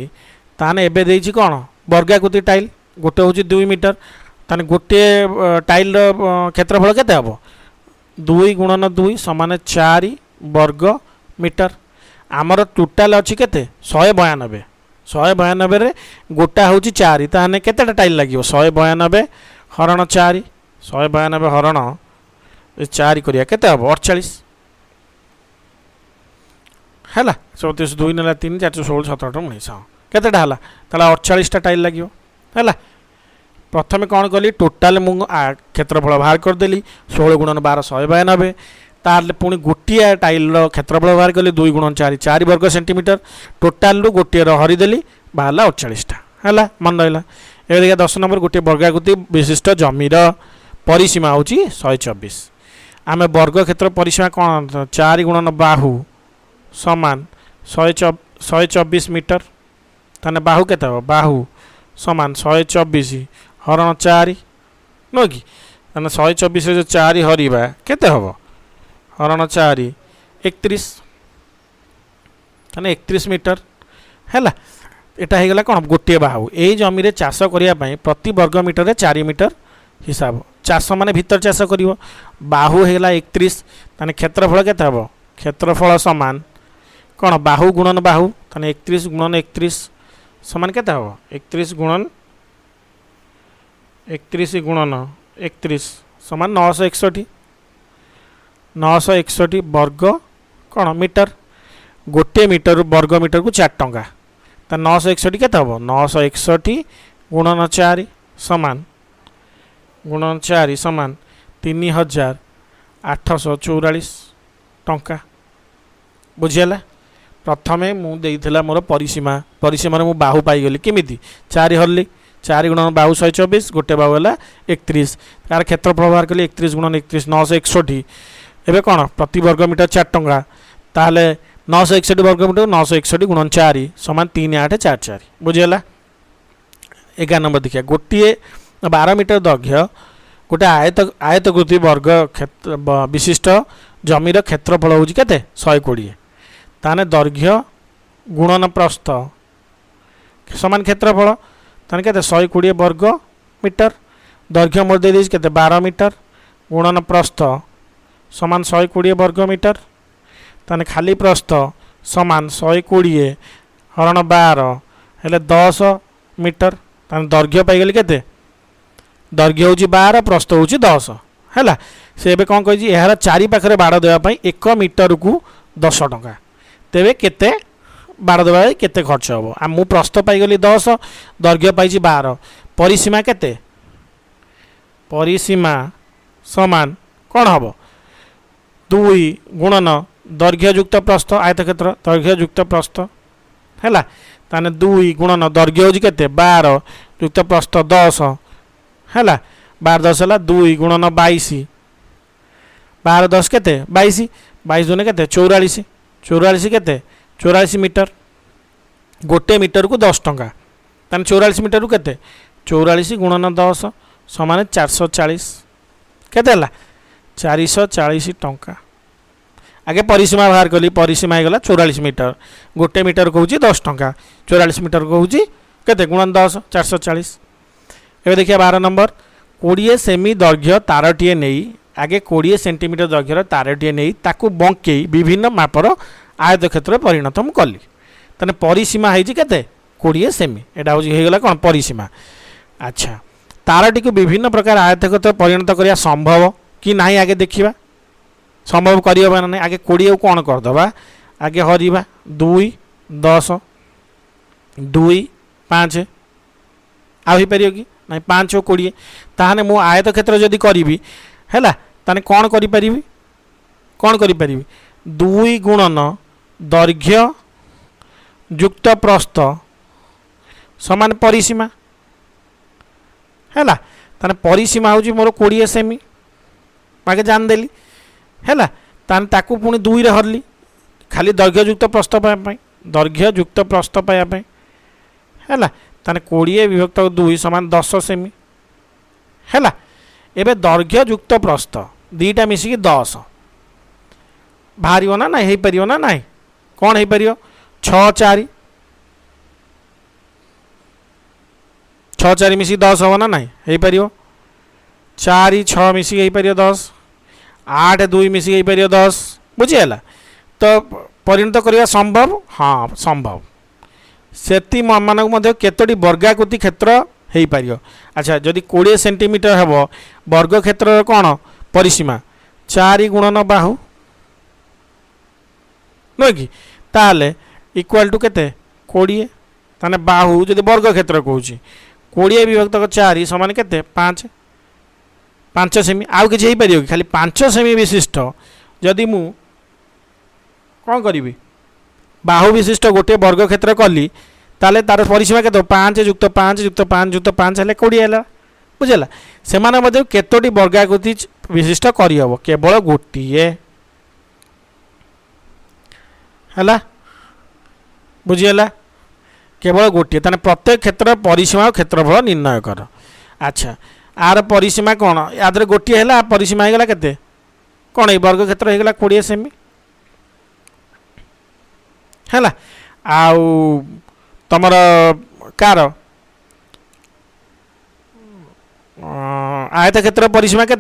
ताने एबे देइछि कोन वर्गाकृति टाइल गोटे हूँ 2 मीटर ताने गोटे टाइल क्षेत्रफल केते हबो 2 गुणन 2 समान 4 वर्ग मीटर आमर टोटाल अच्छी केते 192 192 रे गोटा हूँ 4 ताने केतेटा टाइल लगे 192 हरण 4 192 हरण 4 करिया केते हबो 48 है 34 2 ना 3 4 16 17 19 केतेटा हला ताला 48टा टाइल लगे है प्रथम कौन कली टोटाल मु क्षेत्रफल बाहर करदेली 16 गुणन 12 192 तार पुणी गोटे टाइल क्षेत्रफल बाहर कली 2 गुणन 4 4 वर्ग सेंटीमीटर टोटाल रु गोटे हरिदेली बाहर 48टा है मन रहा ये देखिए 10 नंबर गोटे वर्गाकृति विशिष्ट जमीर परिसीमा हूँ 124 आम वर्ग क्षेत्र परिसीमा कौन 4 गुणन बाहु समान 124 मीटर ताने बाहु केते हो बाहु समान 124 हरण 4 नुह कि 124 जो 4 हरिबा केते हबो हरण 4 31 ताने 31 मीटर हैला एटा हे गला कोन गोटे बाहु एई जमी रे चाष करिया पई प्रति वर्ग मीटर रे 4 मीटर हिसाब चाष माने भीतर चाष करिवो बाहु हे गला 31 ताने क्षेत्रफल केते हबो क्षेत्रफल समान कोन बाहु गुणन बाहु ताने 31 गुणन 31 समान केते हबो 31 गुणन 31 समान 961 वर्ग कौन मीटर गोटे मीटर वर्ग मीटर को 4 टंका तो 961 केते हम 961 गुणन 4 समान गुणन 4 समान 3844 टंका बुझीगला। प्रथमे मुझे मोर परिसीमा परिसीमार मु बाहु पाईगली केमी 4 हरली 4 गुणन बाहु 124 गोटे बाहु है 31 तार क्षेत्रफल बाहर कली 31 गुणन 31 961 एवं कौन प्रति वर्ग मीटर 4 टंका ताहले 961 वर्ग मीटर 961 गुणन 4 समान 3844 बुझीगला। 11 नंबर देखिए गोटे 12 मीटर दैर्घ्य गोटे आयतकृति वर्ग क्षेत्र विशिष्ट जमीर क्षेत्रफल हूँ के 120 ताने दैर्घ्य गुणन प्रस्थ समान क्षेत्रफल ताने के 120 वर्ग मीटर दैर्घ्य मोर दे के 12 मीटर गुणन प्रस्थ समान 120 वर्ग मीटर ताने खाली प्रस्थ समान 120 हरण 12 हेले 10 मीटर ताने दैर्घ्य पाईगली के दैर्घ्य हूँ 12 प्रस्थ हूँ 10 है से एवं कौन कही यार 4 पाखे बाड़ देवाई 1 मीटर को 10 टंका तेरे केते बाड़ देवा केते खर्च हम आ मु प्रस्थ पाईगली 10 दैर्घ्य पाई 12 परिसीमा केते परिसीमा समान कौन हम 2 गुणन दैर्घ्य युक्त प्रस्थ आयतक्षेत्र दैर्घ्य युक्त प्रस्थ है ताने 2 गुणन दैर्घ्य हूँ के 12 युक्त प्रस्थ 10 है 12 10 है 2 गुणन 22 12 10 के 22 22 दूने के 44 44 के 44 मीटर गोटे मीटर को 10 टंका ताने 44 मीटर को के 44 गुणन 10 समान 440 केते 440 टंका आगे परिसीमा बाहर कली परिसीमा होगा 44 मीटर गोटे मीटर को 10 टंका 44 मीटर को के गुणन 10 440। एवं देखिए 12 नंबर 20 सेमी दैर्घ्य तारटीए नहीं आगे 20 सेंटीमीटर दैर्घ्यर तारटीए नहीं ताकू बंकई विभिन्न मापर आयतक्षेत्र परिणत मु कली ताने परिसीमा होती के 20 सेमी एटा होगा कौन परिसीमा। अच्छा तारटी को विभिन्न प्रकार आयतक्षेत्र परिणत करने संभव कि नहीं आगे देखा संभव करवा ना आगे 20 को कौन करदे आगे हरवा 2 10 2 5 आईपर कि ना 5 और 20 ताहने मु आयतक्षेत्र जदि करी है ताने कौन करी 2 गुणन दैर्घ्य युक्त प्रस्थ समान परिसीमा है ताने परिसीमा हूँ मोर 20 सेमी आगे जानदेली है ताने ताकू पुणी 2 रे हरली खाली दैर्घ्य युक्त प्रस्थ पाई दैर्घ्य युक्त प्रस्थ पाइबा है ताने 20 विभक्त 2 समान 10 सेमी है एवं दैर्घ्य युक्त प्रस्थ दीटा मिसिकी 10 बाहर ना ना हो पार ना ना कौन हो पार 6 4 6 4 मिसिकी 10 हम ना ना हो पार 4 6 मिसिकी हो पार 10 8 2 मिसिकी हो पार 10 बुझीगला तो परिणत करवा संभव हाँ संभव से केतोटी वर्गाकृति क्षेत्र हो पार। अच्छा जदि 20 सेंटीमीटर हम वर्ग क्षेत्र कौन परिसीमा 4 गुणन बाहु नुह कि ताले इक्वाल टू केते 20 ताने बाहु जदि वर्ग क्षेत्र कहूँ 20 विभक्त 4 समान केते 5 5 सेमी आउ कि खाली 5 सेमी विशिष्ट जदि मु कौन करी बाहु विशिष्ट गोटे वर्ग क्षेत्र कली ताले तार परिसीमा के 5 युक्त 5 युक्त 5 युक्त 5 है 20 है बुझेगा से केतोटी वर्गाकृति विशिष्ट करहब केवल गोटे है बुझीगला केवल गोटे ताने प्रत्येक क्षेत्र परिसीमा और क्षेत्रफल निर्णय कर। अच्छा आर परिसीमा कौन यादरे गोटे है परिसीमा होगा के कौन ये वर्ग क्षेत्र होगा 20 सेमी है आउ तमर कार आयत क्षेत्र परिसीमा के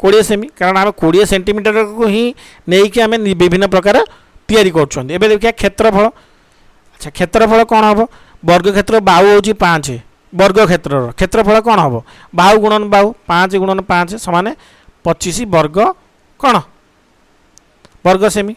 20 सेमी कारण आम 20 सेंटीमीटर को ही नहीं कि आम विभिन्न प्रकार तैयारी कर देखिए क्षेत्रफल। अच्छा क्षेत्रफल कौन हम वर्ग क्षेत्र बाहु हूँ 5 वर्ग क्षेत्र क्षेत्रफल कौन हम बाहु गुणन बाहु 5 गुणन 5 समान 25 वर्ग कौन वर्ग सेमी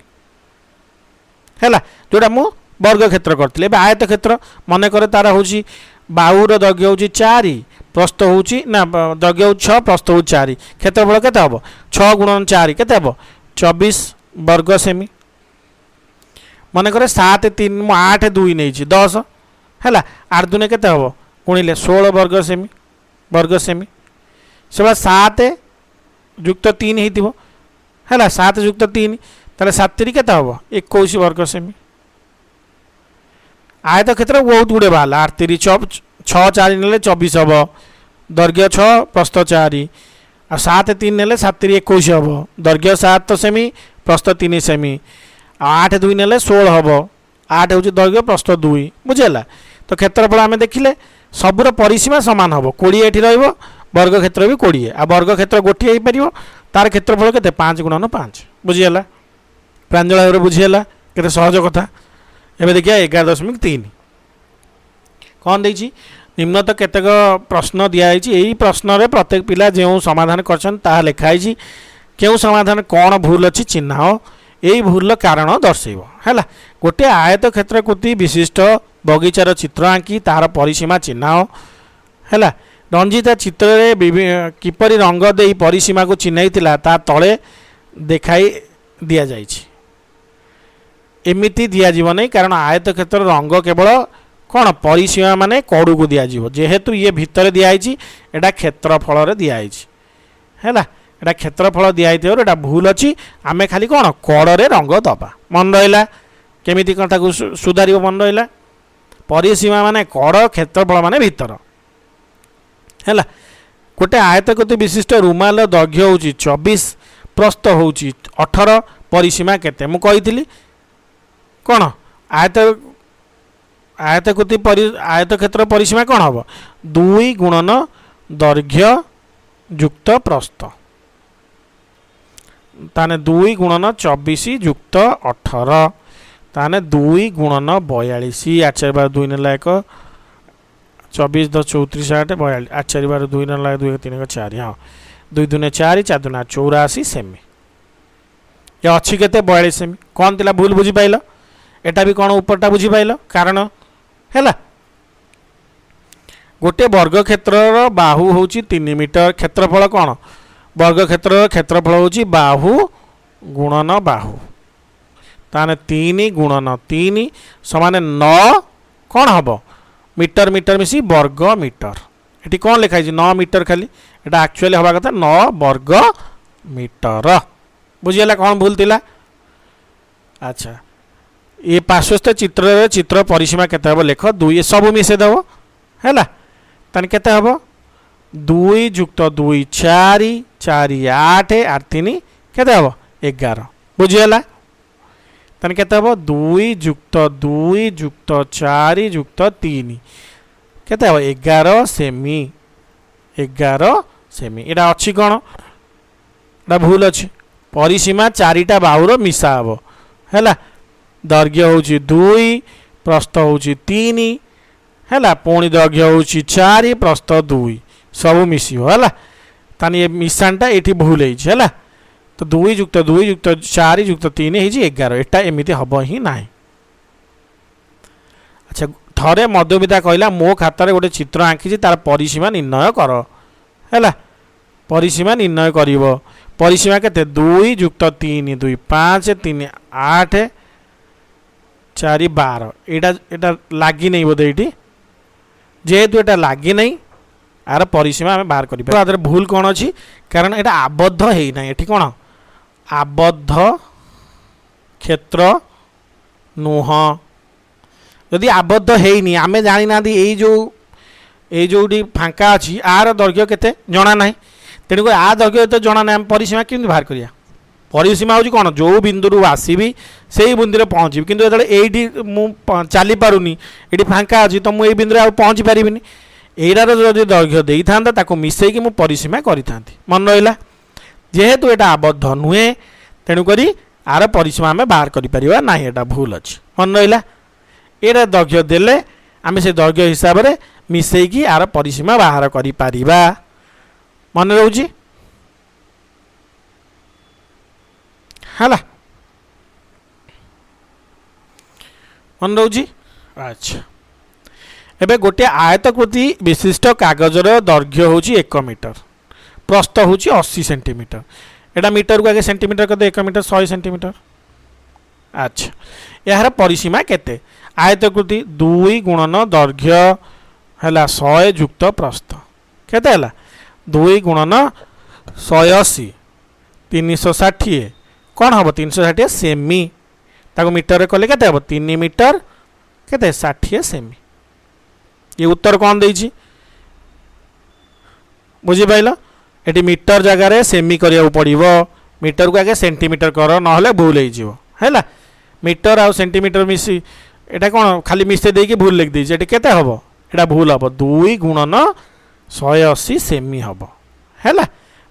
है जोटा मु वर्ग क्षेत्र करथिले एबे आयत क्षेत्र मन करे तार होची बाहुर दैर्घ्य होची 4 प्रस्थ होची ना दैर्घ्य 6 प्रस्थ होची 4 क्षेत्रफल केते हबो 6 गुणन 4 केते हबो 24 वर्ग सेमी मन करे 7 3 मु 8 2 नै छी 10 हैला 8 दुने केते हबो गुणिले 16 वर्ग सेमी सेबा 7 युक्त 3 हेतिबो हैला 7 युक्त 3 ताले 7 3 केते हबो 21 वर्ग सेमी आयत क्षेत्र बहुत गुड़े बाहर 8 3 6 4 नेले 24 हम दैर्घ्य 6 प्रस्थ 4 आ 7 3 नेले 7 3 21 हम दैर्घ्य 7 सेमी प्रस्थ 3 सेमी 8 2 नेले 16 हम 8 हूँ दैर्घ्य प्रस्थ 2 बुझेगा तो क्षेत्रफल आम देखिले सबूर परिसीमा सामान हम 20 ये वर्ग क्षेत्र भी 20 आ वर्ग क्षेत्र गोटे हो पार तार क्षेत्रफल के 5 गुणन 5 बुझीगला प्रांजल भाव बुझीगला के सहज कथा एवं देखिए 11.3 कौन देखिए निम्न तो केतेक प्रश्न दिखाई यही प्रश्न रे प्रत्येक पिला जो समाधान कर लिखाई क्यों समाधान कौन भूल अच्छी चिन्ह यही भूल कारण दर्शेब है गोटे आयत क्षेत्र कृति विशिष्ट बगीचार चित्र आंकी तार परिसीमा चिन्ह है रंजिता चित्र रे किपरि रंग दे परिसीमा को चिन्हई ता तले देखाई दि जाए एमती दिज्व नहीं कारण आयत क्षेत्र रंग केवल कौन परिसीमा माने कड़ू को दिज्व जेहेतु ये भितर दिखाई एटा क्षेत्रफल दिखाई है एटा क्षेत्रफल दिखाई एटा भूल अच्छी आमे खाली कौन कड़े रंग दबा मन रहा केमिति कथा को सुधार मन रहा परिसीमा माने कड़ क्षेत्रफल माने भितर है गोटे आयतकृति विशिष्ट रुमाल दैर्घ्य हूँ 24 प्रस्थ हूँ 18 परिसीमा केते मु कही कौन आयत आयतकृति आयत क्षेत्र परिसीमा कौन हम 2 गुणन दैर्घ्य युक्त प्रस्थ ताने 2 गुणन 24 युक्त 18 ताने 2 गुणन 42 आचार बार 2 नेला एक 24 10 34 8 42 आचार बार 2 नेला 2 3 4 हाँ 2 दुने 4 4 दुना 84 सेमी ये अच्छी केते 42 सेमी कौन तिला भूल बुझी पाइल एटा भी कौन उपरटा बुझी पाइल कारण है गोटे वर्ग क्षेत्र बाहु हूँ 3 मीटर क्षेत्रफल कौन वर्ग क्षेत्र क्षेत्रफल हूँ बाहु गुणन बाहु ताने 3 गुणन 3 समान 9 कौन हम मीटर मीटर मिसी वर्ग मीटर ये कौन लिखाई 9 मीटर खाली एटा एक्चुअली हवा कथा 9 वर्ग मीटर बुझीगला कौन भूल थिला अच्छा ये पार्श्वस्थ चित्र परिसीमा केते हबो लेख 2 ये सब मिसे देव हैला तन केते हबो 2 युक्त 2 4 4 8 8 3 केते हबो 11 बुझीगला तन केते हबो 2 युक्त 4 युक्त 3 केते हबो 11 सेमी 11 सेमी एटा अछि कोन एटा भूल अछि परिसीमा 4टा बाहुर मिसा हबो हैला दैर्घ्य हूँ 2 प्रस्थ हूँ 3 है पुणी दैर्घ्य हूँ 4 प्रस्थ 2 सब मिसिव है तानी ये मिशानटा ये भूल है तो 2 युक्त 4 युक्त 3 है 11 एटा एमती हम ही ना अच्छा थरे मध्यमिता कहला मो खातार गोटे चित्र आंकी तार परिसीमा निर्णय कर है परिसीमा निर्णय कर परिसीमा के 2 युक्त 3 2 5 3 8 4 12 एटा लगी नहीं बोधे ये जेहेतु एटा लगी नहीं यार परिसीमा आम बाहर कर भूल कौन अच्छी कारण एटा आबद्ध है ना ये कौन आबद्ध क्षेत्र नुह जदि आबद्ध है आम जानी ना ये जो फांका अच्छी आर दैर्घ्य केते जना ना तेणुक आ दैर्घ्य तो जना ना परिसीमा केमती बाहर करिया परिसीमा हूँ कौन जो बिंदु आसबि से ही बिंदु पहुँची किंतु ये चली पारूनी ये फांका अच्छी तो मुझे बिंदु आ पहुँची पारि यार जो दैर्घ्य दे था मिसईकि मु परिसीमा करी मन रहा जेहेतु यहाँ आबद्ध नुहे तेणुक आर परिसीमा आम बाहर कर ना यहाँ भूल अच्छी मन रहा ये दैर्घ्य देले आम से दैर्घ्य हिसाब से मिसईकि आर परिसीमा बाहर कर मन रोची है मन रोची। अच्छा एबे गोटे आयतकृति विशिष्ट कागजर दैर्घ्य हूँ 1 मीटर, प्रस्थ हूँ 80 सेंटीमीटर। एटा मीटर को आगे सेंटीमीटर कर 1 मीटर 100 सेंटीमीटर। अच्छा यार परिसीमा केते? आयतकृति 2 गुणन दैर्घ्य है 100 जुक्त प्रस्थ केते है 2 गुणन 180 360 कौन हम 360 सेमी ताको मीटर रे कले केते हम 3 मीटर केते 60 सेमी। ये उत्तर कौन देइछि बुझी पाइल? एटी मीटर जगह रे सेमी करिया पड़िबो, मीटर को आगे सेंटीमीटर कर नहले भूल हो जिवो हैला। मीटर आ सेंटीमीटर मिसी एटा कोन खाली मिसे देकी भूल लिख देछि। एटी केते हबो? एटा भूल हबो 2 गुणन 180 सेमी हबो हैला।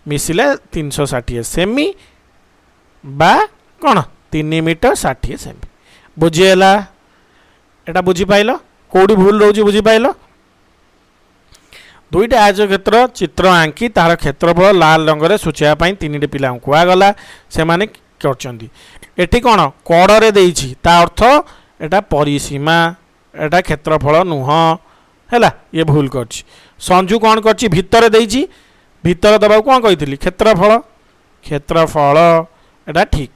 मिसिले 360 सेमी बा कोन 3 मीटर 60 सेमी। बुझिएला? एटा बुझी पाइल? कोडी भूल रोजी बुझी पाइल? दुईटा आयतक्षेत्र चित्र आंकी तार क्षेत्रफल लाल रंग रे सूचाइबा पई 3टी पिला कुआ गला से माने करचंदी। एठी कोन कड़रे देइछि ता अर्थ एटा परिसीमा, एटा क्षेत्रफल नुह हैला। ये भूल करछि। संजू कोन करछि भितर देइछि, भितर दबा कोन कहितली क्षेत्रफल, क्षेत्रफल एटा ठीक।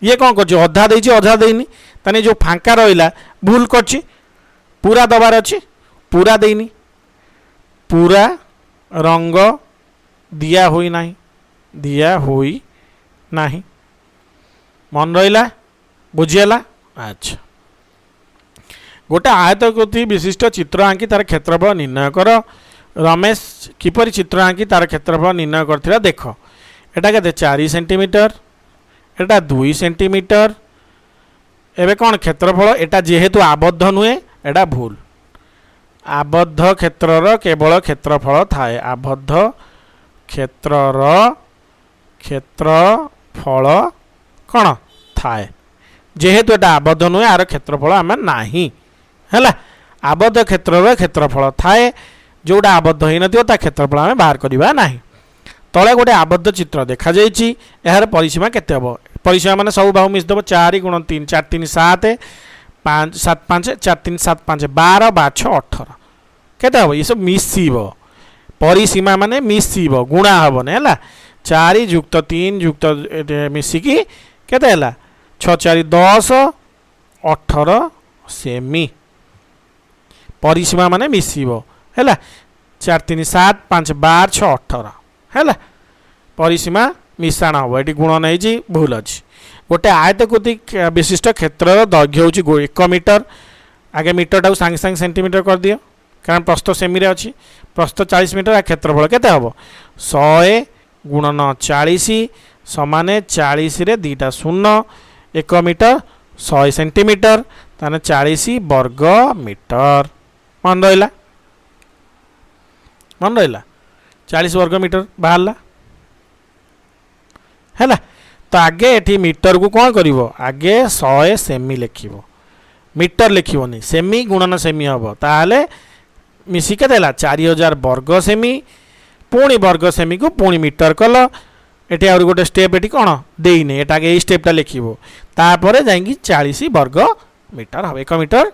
ये कोन करछि अधा देइछि अधा देइनी, ताने जो फांका रहिला भूल करछि। पूरा दबार अछि पूरा देइनी, पूरा रंग दिया होई नाही, दिया होई नाही। मन रहिला? बुझिएला? अच्छा गोटे आयतकृति विशिष्ट चित्र आंकी तार क्षेत्रफल निर्णय कर। रमेश किपरि चित्र आंकी तार क्षेत्रफल निर्णय करथिला देख। एटा केते 4 सेंटीमीटर, एटा 2 सेंटीमीटर। एबे कोन क्षेत्रफल एटा जेहेतु आबद्ध नुहे एटा भूल। आबद्ध क्षेत्रर केवल क्षेत्रफल थाए, आबद्ध क्षेत्रर क्षेत्रफल कौन थाए। जेहेतु एटा आबद्ध नुहे आर क्षेत्रफल आम नाही हैला। आबद्ध क्षेत्रर क्षेत्रफल थाए, जोटा आबद्ध होई नथियो ता क्षेत्रफल आम बाहर करबा नाही। तले गोटे आबद्ध चित्र देखा जाइछि, एहार परिसीमा केते हबो? परिसीमा माने सब बाहु मिस दबो 4 गुण 3 4 3 7 5 7 5 4 3 7 5 12 5 18 केते हबो? ये सब मिसिबो। परिसीमा माने मिसिबो गुणा हबो ने हैला। 4 जुक्त 3 जुक्त मिसिकी केते हैला 6 4 10 18 सेमी। परिसीमा माने मिसिबो हैला। 4 3 7 5 12 6 18 हैला। परिसीमा मिश्रण हम ये गुण नहीं भूल अच्छी। गोटे आयतकृति विशिष्ट क्षेत्र दैर्घ्य हूँ 1 मीटर। आगे मीटर टाक सांगे सांगे सेंटीमीटर कर दियो कारण प्रस्थ सेमी रे अच्छी। प्रस्थ 40 मीटर आ क्षेत्रफल केते हम 100 गुणन 40 समाने 40 रे 2टा शून्य 1 मीटर 100 सेंटीमीटर ताने 40 वर्ग मीटर। मन रहा? मन रहा 40 वर्ग मीटर बाहरला हैला। तो आगे एठी मीटर को कौन करिवो? आगे 100 सेमी लिखिवो, मीटर लिखिवोनी। सेमी गुणन सेमी हबो ताले मिसी के देला 4000 वर्ग सेमी। पुणी वर्ग सेमी को पुणी मीटर कल। एठी और गोटे स्टेप एठी कोन देइने एटा आगे ए स्टेपटा लिखिवो, तापरे जाईकी 40 वर्ग मीटर हबो। 1 मीटर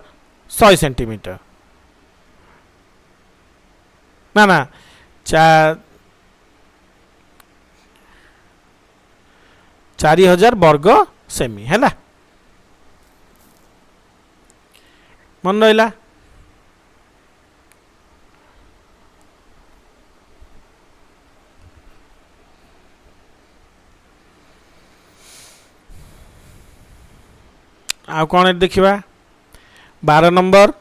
100 सेंटीमीटर ना ना 4000 वर्ग सेमी है। मन रहा? आ कौन देखा 12 नंबर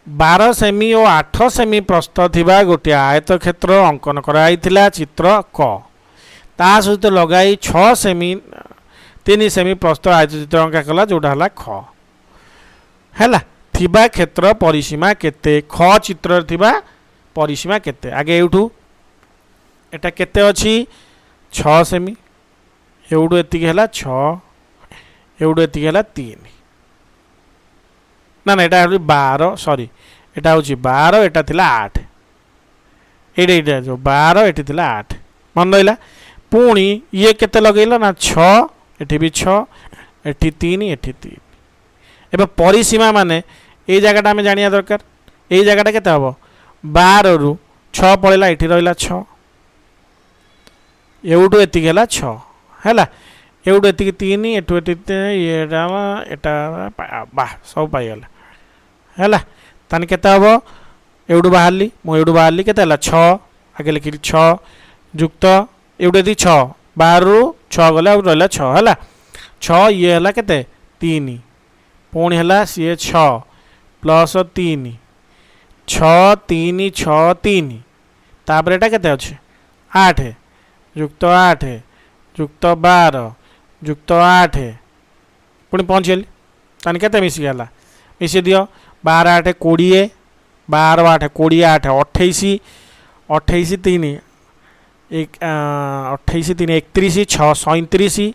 12 सेमी और 8 सेमी प्रस्थ थिबा गोटे आयत क्षेत्र अंकन कराइथिला चित्र क। ता सहित लगाई 6 सेमी 3 सेमी प्रस्थ आयत चित्र अंका कला जोटा हला ख हैला। थिबा क्षेत्र परिसीमा केते? ख चित्र थिबा परिसीमा केते? आगे एठू एटा केते अछि 6 सेमी, एउडू एतिके हला 6, एउडू एतिके हला 3 ना ना एटा 12 सॉरी एटा होची 12 एटा थिला 8 एटा जो 12 एटी थिला 8 मन रहिला। पुणी ये केते लगैला ना 6 एठी भी 6 एठी 3 एठी 3 एबे परिसीमा माने ये जगह आम जाना दरकार ये जगह केते हम 12 रु 6 पड़ेगा ये रहा 6 एवटू एति है 6 है एवटू एति 3 एटू ये बा सब पाईगला है ताने केते हम एवटू बाहरली मुझे बाहरली केते 6 आगे लिखी 6 जुक्त एवटू एति 6 12 रु 6 गले रहा 6 है 6 ये है केते 3 पुणी है सी 6 प्लस 3 6 3 6 3 तापर एटा केते अच्छे 8 जुक्त 8 जुक्त 12 जुक्त 8 पुणी पहुँचली ताने केते मिसिगला मिसी दियो 12 8 20 12 8 20 8 28 28 3 28 3 31 6 37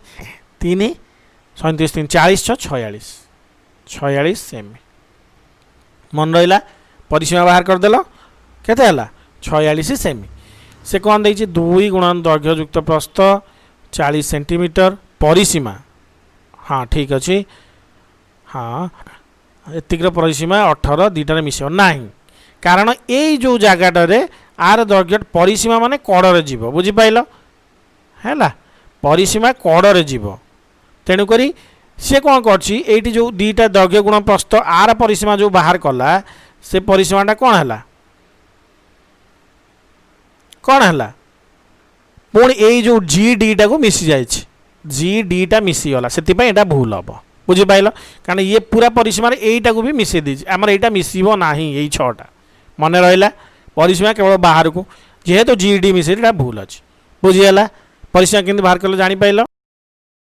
3 37 3 40 6 46 46 सेमी मन रहा परिसीमा बाहर करदेल केते 46 सेमी से कौन देखिए 2 गुणन दैर्घ्य युक्त प्रस्थ 40 सेंटीमीटर परिसीमा हाँ ठीक अच्छे हाँ एतिक परिसीमा 18 दुटार मिस ना कारण यही जो जगह आर दैर्घ्य परिसीमा माने कड़े जीव बुझीपाल है परिसीमा कड़े जीव तेणुक सी कौन कर जो दीटा दैर्घ्य गुण प्रस्थ आर परिसीमा जो बाहर कला से परिसीमाटा कौन है कौन है पुणी यही जो जी डी को मिसी जाए जी डी मिसीगला से भूल हम बुझीपाल कारण ये पूरा परिसीमार यहीटा को भी मिसई देछि आमर एटा मिसिबो नाही यही 6टा मन रहा परिसीमा केवल बाहर को जेहेतु जी डी मिसई भूल अच्छी बुझीगला परिसीमा केमती बाहर कले जानी पाइल।